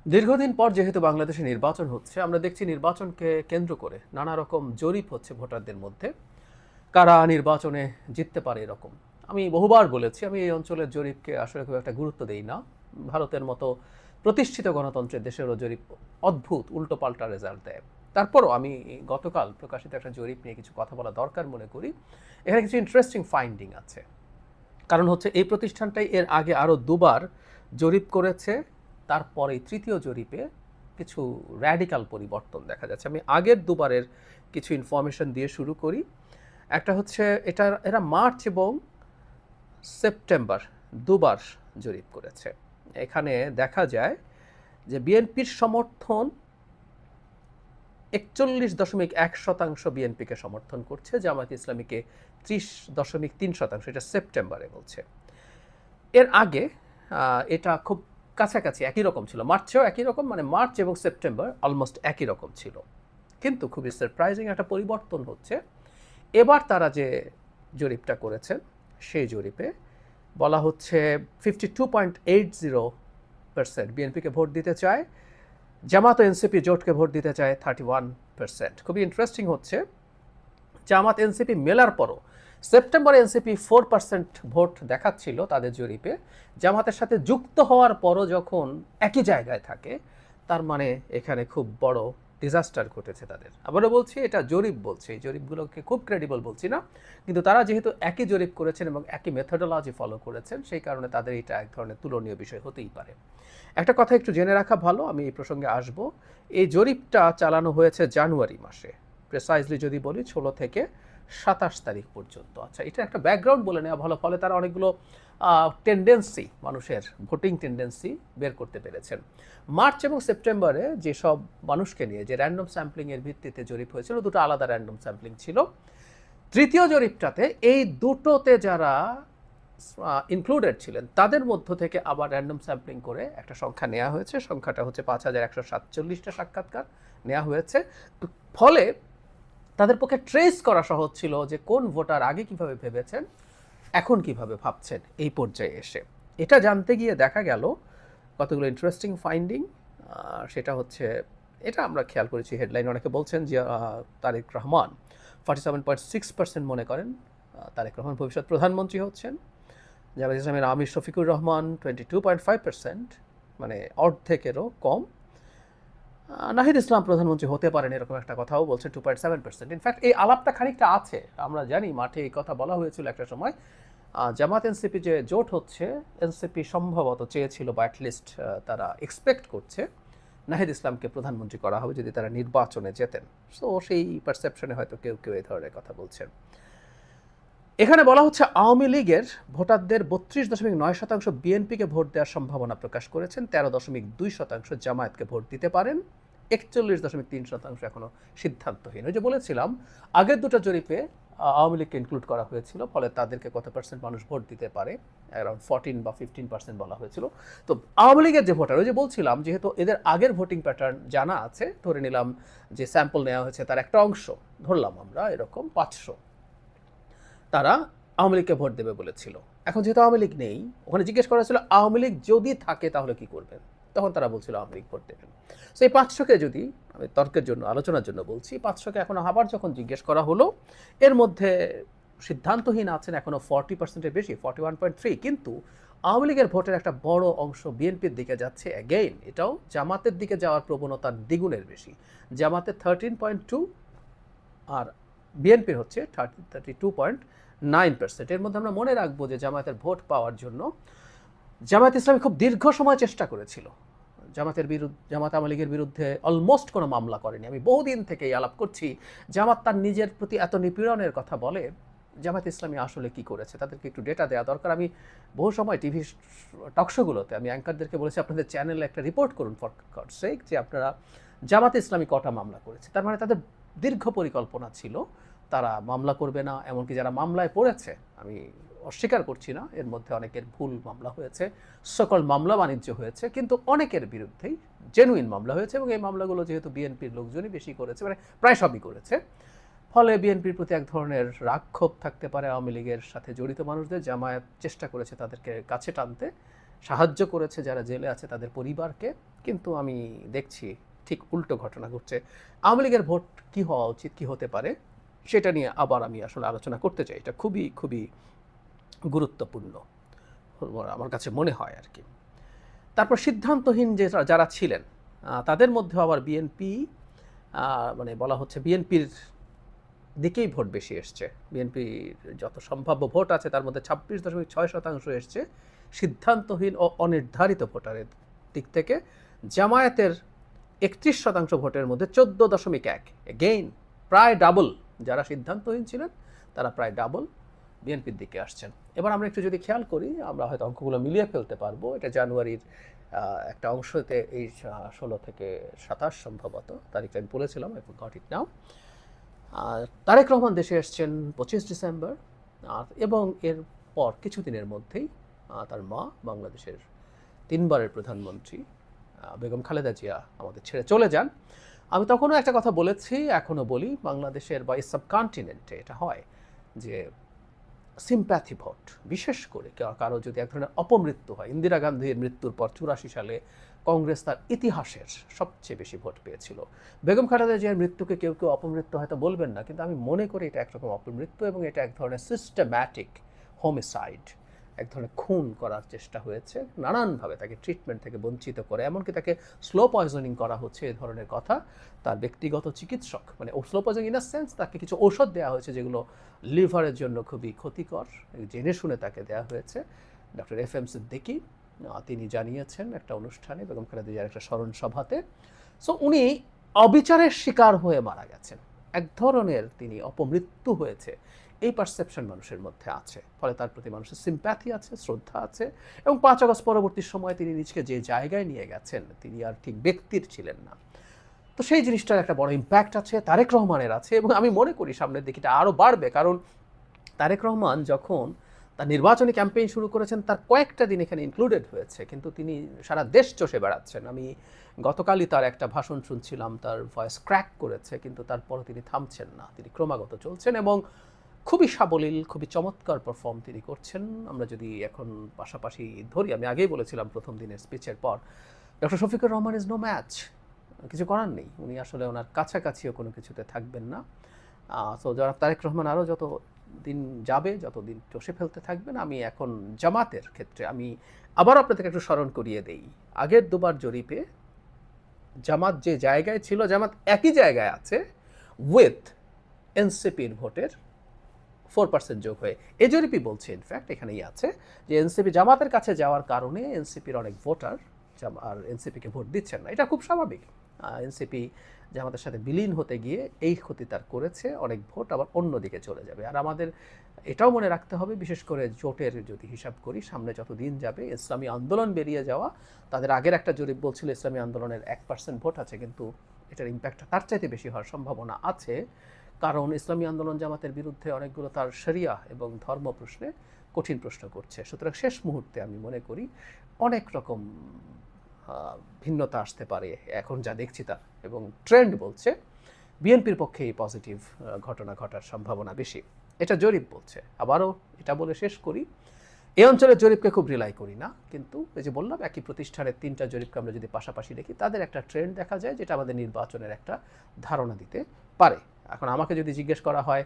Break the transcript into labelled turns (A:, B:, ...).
A: দীর্ঘদিন পর যেহেতু বাংলাদেশে নির্বাচন হচ্ছে, আমরা দেখছি নির্বাচনকে কেন্দ্র করে নানা রকম জরিপ হচ্ছে ভোটারদের মধ্যে। কারা নির্বাচনে জিততে পারে এরকম। আমি বহুবার বলেছি, আমি এই অঞ্চলের জরিপকে আসলে খুব একটা গুরুত্ব দেই না। ভারতের মতো প্রতিষ্ঠিত গণতন্ত্রের দেশেরও জরিপ অদ্ভুত উল্টোপাল্টা রেজাল্ট দেয়। তারপরও আমি গতকাল প্রকাশিত একটা জরিপ নিয়ে কিছু কথা বলা দরকার মনে করি। এখানে কিছু ইন্টারেস্টিং ফাইন্ডিং আছে। কারণ হচ্ছে এই প্রতিষ্ঠানটাই এর আগে আরও দুবার জরিপ করেছে, তারপরে তৃতীয় জরিপে কিছু র্যাডিক্যাল পরিবর্তন দেখা যাচ্ছে। আমি আগের দুবারের কিছু ইনফরমেশন দিয়ে শুরু করি। একটা হচ্ছে এরা মার্চ এবং সেপ্টেম্বর দুবার জরিপ করেছে। এখানে দেখা যায় যে বিএনপির সমর্থন ৪১.১% বিএনপিকে সমর্থন করছে, জামায়াত ইসলামীকে ৩০.৩%, এটা সেপ্টেম্বরে বলছে। এর আগে এটা খুব কাছাকাছি একই রকম ছিল, মার্চেও একই রকম, মানে মার্চ এবং সেপ্টেম্বর অলমোস্ট একই রকম ছিল। কিন্তু খুবই সারপ্রাইজিং একটা পরিবর্তন হচ্ছে। এবার তারা যে জরিপটা করেছেন সেই জরিপে বলা হচ্ছে 52.80% বিএনপিকে ভোট দিতে চায়, জামাত ও এনসিপি জোটকে ভোট দিতে চায় 31%। খুবই ইন্টারেস্টিং হচ্ছে, জামাত এনসিপি মেলার পরও সেপ্টেম্বরে এনসিপি 4% ভোট দেখাচ্ছিল তাদের জরিপে, জামাতের সাথে যুক্ত হওয়ার পরও যখন একই জায়গায় থাকে, তার মানে এখানে খুব বড় ডিজাস্টার ঘটেছে তাদের। আবারও বলছি, এটা জরিপ বলছে, এই জরিপগুলোকে খুব ক্রেডিবল বলছি না, কিন্তু তারা যেহেতু একই জরিপ করেছেন এবং একই মেথডোলজি ফলো করেছেন, সেই কারণে তাদের এটা এক ধরনের তুলনীয় বিষয় হতেই পারে। একটা কথা একটু জেনে রাখা ভালো, আমি এই প্রসঙ্গে আসব। এই জরিপটা চালানো হয়েছে জানুয়ারি মাসে, প্রেসাইজলি যদি বলি 16 থেকে 27 তারিখ পর্যন্ত। আচ্ছা, এটা একটা ব্যাকগ্রাউন্ড বলে নেওয়া ভালো, ফলে তারা অনেকগুলো টেন্ডেন্সি, মানুষের ভোটিং টেন্ডেন্সি বের করতে পেরেছেন। মার্চ এবং সেপ্টেম্বরে যেসব মানুষকে নিয়ে যে র্যান্ডম স্যাম্পলিংয়ের ভিত্তিতে জরিপ হয়েছিল, দুটো আলাদা র্যান্ডম স্যাম্পলিং ছিল। তৃতীয় জরিপটাতে এই দুটোতে যারা ইনক্লুডেড ছিলেন তাদের মধ্য থেকে আবার র্যান্ডম স্যাম্পলিং করে একটা সংখ্যা নেওয়া হয়েছে। সংখ্যাটা হচ্ছে ৫,১৪৭টা সাক্ষাৎকার নেওয়া হয়েছে। ফলে তাদের পক্ষে ট্রেস করা সহজ ছিল যে কোন ভোটার আগে কিভাবে ভেবেছেন, এখন কিভাবে ভাবছেন এই পর্যায়ে এসে। এটা জানতে গিয়ে দেখা গেল কতগুলো ইন্টারেস্টিং ফাইন্ডিং। সেটা হচ্ছে, এটা আমরা খেয়াল করেছি, হেডলাইন অনেকে বলছেন যে তারেক রহমান 47.6% মনে করেন তারেক রহমান ভবিষ্যৎ প্রধানমন্ত্রী হচ্ছেন। জামায়াত ইসলামের আমির শফিকুর রহমান 22.5%, মানে অর্ধেকেরও কম। নাহিদ ইসলাম প্রধানমন্ত্রী হতে পারেন এরকম একটা কথাও বলছে 2.7%। ইনফ্যাক্ট এই আলাপটা খানিকটা আছে, আমরা জানি মাঠে এই কথা বলা হয়েছিল একটা সময়। জামাত এনসিপি যে জোট হচ্ছে, এনসিপি সম্ভবত চেয়েছিল বা অ্যাটলিস্ট তারা এক্সপেক্ট করছে নাহিদ ইসলামকে প্রধানমন্ত্রী করা হবে যদি তারা নির্বাচনে জেতেন। সো সেই পারসেপশনে হয়তো কেউ কেউ এই ধরনের কথা বলছেন। এখানে বলা হচ্ছে আওয়ামী লীগের ভোটারদের 32.9% বিএনপিকে ভোট দেওয়ার সম্ভাবনা প্রকাশ করেছেন, 13.2% জামায়াতকে ভোট দিতে পারেন, 41.3% এখনও সিদ্ধান্তহীন। ওই যে বলেছিলাম, আগের দুটো জরিপে আওয়ামী লীগকে ইনক্লুড করা হয়েছিল, ফলে তাদেরকে কত পার্সেন্ট মানুষ ভোট দিতে পারে, অ্যারাউন্ড 14 বা 15% বলা হয়েছিল। তো আওয়ামী লীগের যে ভোটার, ওই যে বলছিলাম, যেহেতু এদের আগের ভোটিং প্যাটার্ন জানা আছে, ধরে নিলাম যে স্যাম্পল নেওয়া হয়েছে তার একটা অংশ, ধরলাম আমরা এরকম 500, তারা আওয়ামী লীগকে ভোট দেবে বলেছিল। এখন যেহেতু আওয়ামী লীগ নেই, ওখানে জিজ্ঞেস করা ছিল আওয়ামী লীগ যদি থাকে তাহলে কি করবেন, তখন তারা বলছিল আওয়ামী লীগ ভোট দেবেন। সো এই 500কে যদি, আমি তর্কের জন্য, আলোচনার জন্য বলছি, 500কে এখন আবার যখন জিজ্ঞেস করা হলো, এর মধ্যে সিদ্ধান্তহীন আছেন এখনও 40%-এর বেশি, 41.3। কিন্তু আওয়ামী লীগের ভোটের একটা বড় অংশ বিএনপির দিকে যাচ্ছে। অ্যাগেইন এটাও জামাতের দিকে যাওয়ার প্রবণতার দ্বিগুণের বেশি। জামাতের 13.2 আর বিএনপির হচ্ছে 32.9%। এর মধ্যে আমরা মনে রাখবো যে জামায়াতের ভোট পাওয়ার জন্য জামায়াত ইসলামী খুব দীর্ঘ সময় চেষ্টা করেছিল। জামাত আওয়ামী লীগের বিরুদ্ধে অলমোস্ট কোনো মামলা করেনি। আমি বহুদিন থেকে আলাপ করছি, জামাত তার নিজের প্রতি এত নিপীড়নের কথা বলে, জামাত ইসলামী আসলে কি করেছে, তাদেরকে একটু ডেটা দেওয়া দরকার। আমি বহু সময় টিভি টকশোগুলোতে আমি অ্যাঙ্কারদেরকে বলেছি, আপনাদের চ্যানেলে একটা রিপোর্ট করুন ফর গডস সেক, যে আপনারা জামাত ইসলামী কটা মামলা করেছে। তার মানে তাদের দীর্ঘ পরিকল্পনা ছিল তারা মামলা করবে না। এমনকি যারা মামলায় পড়েছে, আমি অস্বীকার করছি না, এর মধ্যে অনেকের ভুল মামলা হয়েছে, সকল মামলা বাণিজ্য হয়েছে, কিন্তু অনেকের বিরুদ্ধেই জেনুইন মামলা হয়েছে, এবং এই মামলাগুলো যেহেতু বিএনপির লোকজনই বেশি করেছে, মানে প্রায় সবই করেছে, ফলে বিএনপির প্রতি এক ধরনের রাগ ক্ষোভ থাকতে পারে আওয়ামী লীগের সাথে জড়িত মানুষদের। জামায়াত চেষ্টা করেছে তাদেরকে কাছে টানতে, সাহায্য করেছে যারা জেলে আছে তাদের পরিবারকে, কিন্তু আমি দেখছি ঠিক উল্টো ঘটনা ঘটছে। আওয়ামী লীগের ভোট কী হওয়া উচিত, কী হতে পারে, সেটা নিয়ে আবার আমি আসলে আলোচনা করতে চাই। এটা খুবই খুবই গুরুত্বপূর্ণ আমার কাছে মনে হয় আর কি। তারপর সিদ্ধান্তহীন যে যারা ছিলেন তাদের মধ্যে আবার বিএনপি, মানে বলা হচ্ছে বিএনপির দিকেই ভোট বেশি এসছে। বিএনপির যত সম্ভাব্য ভোট আছে তার মধ্যে 26.6% এসছে সিদ্ধান্তহীন ও অনির্ধারিত ভোটারের দিক থেকে। জামায়াতের 31% ভোটের মধ্যে 14.1, এগেইন প্রায় ডাবল। যারা সিদ্ধান্তহীন ছিলেন তারা প্রায় ডাবল বিএনপির দিকে আসছেন। এবার আমরা একটু যদি খেয়াল করি, আমরা হয়তো অঙ্কগুলো মিলিয়ে ফেলতে পারবো। এটা জানুয়ারির একটা অংশতে এই 16 থেকে 27 সম্ভবত তারিখটা আমি বলেছিলাম, আই গট ইট নাও। তারেক রহমান দেশে এসছেন 25 ডিসেম্বর, এবং এরপর কিছুদিনের মধ্যেই তার মা, বাংলাদেশের 3 বারের প্রধানমন্ত্রী বেগম খালেদা জিয়া আমাদের ছেড়ে চলে যান। আমি তখনও একটা কথা বলেছি, এখনও বলি, বাংলাদেশের বা সাবকন্টিনেন্টে এটা হয় যে সিম্প্যাথি ভোট, বিশেষ করে কারো যদি এক ধরনের অপমৃত্যু হয়। ইন্দিরা গান্ধীর মৃত্যুর পর 84 সালে কংগ্রেস তার ইতিহাসের সবচেয়ে বেশি ভোট পেয়েছিল। বেগম খালেদা জিয়ার মৃত্যুকে কেউ কেউ অপমৃত্যু হয়তো বলবেন না, কিন্তু আমি মনে করি এটা একরকম অপমৃত্যু, এবং এটা এক ধরনের সিস্টেম্যাটিক হোমিসাইড, এক ধরনের খুন করার চেষ্টা হয়েছে নানানভাবে, তাকে ট্রিটমেন্ট থেকে বঞ্চিত করে, এমনকি তাকে স্লো পয়জনিং করা হচ্ছে, এই ধরনের কথা। তার ব্যক্তিগত চিকিৎসক, মানে slow poisoning in a sense, তাকে কিছু ঔষধ দেওয়া হয়েছে যেগুলো লিভারের জন্য খুবই ক্ষতিকর, জেনে শুনে তাকে দেওয়া হয়েছে। ডক্টর FM সিদ্দিকী তিনি জানিয়েছেন একটা অনুষ্ঠানে, বেগম খালেদা জিয়ার একটা স্মরণ সভাতে। সো উনি অবিচারের শিকার হয়ে মারা গেছেন, এক ধরনের তিনি অপমৃত্যু হয়েছে, এই পারসেপশন মানুষের মধ্যে আছে। ফলে তার প্রতি মানুষের সিম্প্যাথি আছে, শ্রদ্ধা আছে, এবং 5 আগস্ট পরবর্তী সময়ে তিনি নিজকে যে জায়গায় নিয়ে গেছেন, তিনি আর ঠিক ব্যক্তির ছিলেন না। তো সেই জিনিসটার একটা বড় ইম্প্যাক্ট আছে, তারেক রহমানের আছে, এবং আমি মনে করি সামনের দিকে এটা আরও বাড়বে। কারণ তারেক রহমান যখন তার নির্বাচনী ক্যাম্পেইন শুরু করেছেন, তার কয়েকটা দিন এখানে ইনক্লুডেড হয়েছে, কিন্তু তিনি সারা দেশ চষে বেড়াচ্ছেন। আমি গতকালই তার একটা ভাষণ শুনছিলাম, তার ভয়েস ক্র্যাক করেছে, কিন্তু তারপরও তিনি থামছেন না, তিনি ক্রমাগত চলছেন, এবং খুবই সাবলীল, খুবই চমৎকার পারফর্ম তিনি করছেন। আমরা যদি এখন পাশাপাশি ধরি, আমি আগেই বলেছিলাম প্রথম দিনের স্পিচের পর, doctor Shafiqur Rahman is no match, কিছু করার নেই, উনি আসলে ওনার কাছাকাছিও কোনো কিছুতে থাকবেন না। সো যারা তারেক রহমান আরও যত দিন যাবে, যত দিন চষে ফেলতে থাকবেন। আমি এখন জামাতের ক্ষেত্রে আমি আবার আপনাদেরকে একটু স্মরণ করিয়ে দেই, আগের দুবার জরিপে জামাত যে জায়গায় ছিল, জামাত একই জায়গায় আছে উইথ এনসিপির ভোটের 4% যোগ হয়ে। এ জরিপই বলছে, ইনফ্যাক্ট এখানেই আছে যে এনসিপি জামাতের কাছে যাওয়ার কারণে এনসিপির অনেক ভোটার আর এনসিপিকে ভোট দিচ্ছেন না। এটা খুব স্বাভাবিক। এনসিপি জামাতের সাথে বিলীন হতে গিয়ে এই ক্ষতি তার করেছে, অনেক ভোট আবার অন্যদিকে চলে যাবে। আর আমাদের এটাও মনে রাখতে হবে, বিশেষ করে জোটের যদি হিসাব করি, সামনে যত দিন যাবে ইসলামী আন্দোলন বেরিয়ে যাওয়া, তাদের আগের একটা জরিপ বলছিল ইসলামী আন্দোলনের 1% ভোট আছে, কিন্তু এটার ইম্প্যাক্ট তার চাইতে বেশি হওয়ার সম্ভাবনা আছে, কারণ ইসলামী আন্দোলন জামাতের বিরুদ্ধে অনেকগুলো তার শরিয়া এবং ধর্ম প্রশ্নে কঠিন প্রশ্ন করছে। সুতরাং শেষ মুহূর্তে আমি মনে করি অনেক রকম ভিন্নতা আসতে পারে এখন যা দেখছি তার, এবং ট্রেন্ড বলছে বিএনপির পক্ষে এই পজিটিভ ঘটনা ঘটার সম্ভাবনা বেশি, এটা জরিপ বলছে। আবারও এটা বলে শেষ করি, এই অঞ্চলের জরিপকে খুব রিলাই করি না, কিন্তু এই যে বললাম একই প্রতিষ্ঠানের 3টা জরিপকে আমরা যদি পাশাপাশি দেখি, তাদের একটা ট্রেন্ড দেখা যায় যেটা আমাদের নির্বাচনের একটা ধারণা দিতে পারে। এখন আমাকে যদি জিজ্ঞেস করা হয়